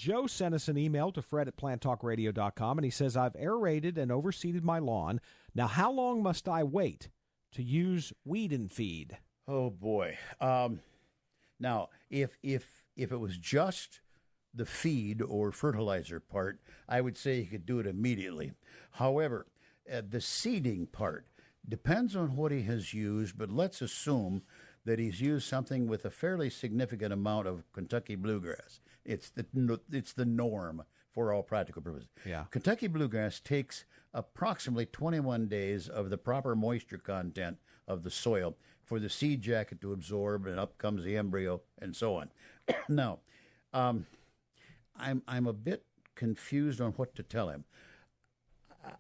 Joe sent us an email to Fred at planttalkradio.com, and he says, I've aerated and overseeded my lawn. Now, how long must I wait to use weed and feed? Oh, boy. Now, if it was just the feed or fertilizer part, I would say you could do it immediately. However, the seeding part depends on what he has used, but let's assume that he's used something with a fairly significant amount of Kentucky bluegrass. It's the norm for all practical purposes. Yeah. Kentucky bluegrass takes approximately 21 days of the proper moisture content of the soil for the seed jacket to absorb, and up comes the embryo, and so on. Now, I'm a bit confused on what to tell him.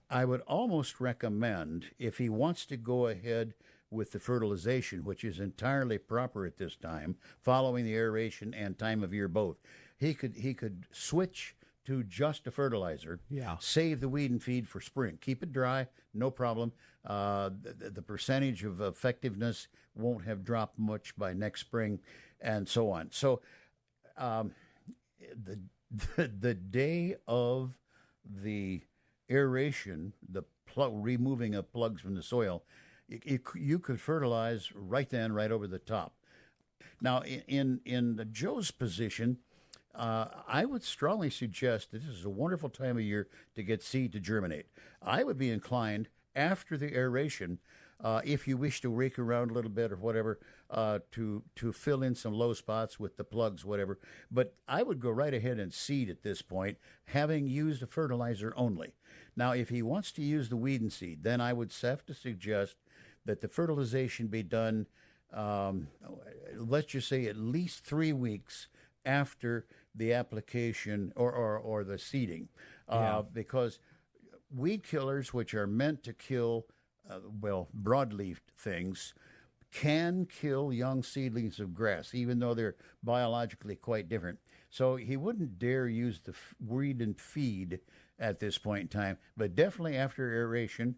I would almost recommend, if he wants to go ahead with the fertilization, which is entirely proper at this time, following the aeration and time of year both, he could switch to just a fertilizer. Yeah. Save the weed and feed for spring. Keep it dry, no problem. The percentage of effectiveness won't have dropped much by next spring, and so on. So, the day of the aeration, the removing of plugs from the soil, you could fertilize right then, right over the top. Now, in Joe's position, I would strongly suggest that this is a wonderful time of year to get seed to germinate. I would be inclined, after the aeration, if you wish to rake around a little bit or whatever, to fill in some low spots with the plugs, whatever. But I would go right ahead and seed at this point, having used a fertilizer only. Now, if he wants to use the weed and seed, then I would have to suggest that the fertilization be done, let's just say at least 3 weeks after the application or the seeding. Because weed killers, which are meant to kill broadleaf things, can kill young seedlings of grass, even though they're biologically quite different. So he wouldn't dare use the weed and feed at this point in time, but definitely after aeration,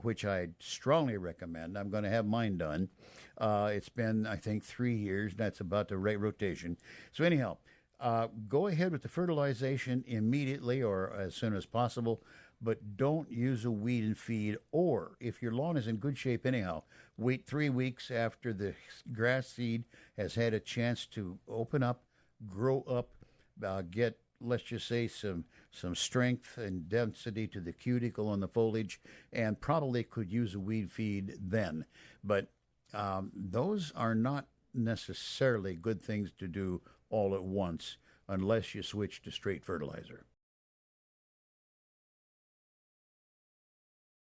which I strongly recommend. I'm going to have mine done. It's been, I think, 3 years. That's about the right rotation. So anyhow, go ahead with the fertilization immediately or as soon as possible, but don't use a weed and feed. Or if your lawn is in good shape anyhow, wait 3 weeks after the grass seed has had a chance to open up, grow up, get, let's just say, some strength and density to the cuticle on the foliage, and probably could use a weed feed then. But those are not necessarily good things to do all at once unless you switch to straight fertilizer.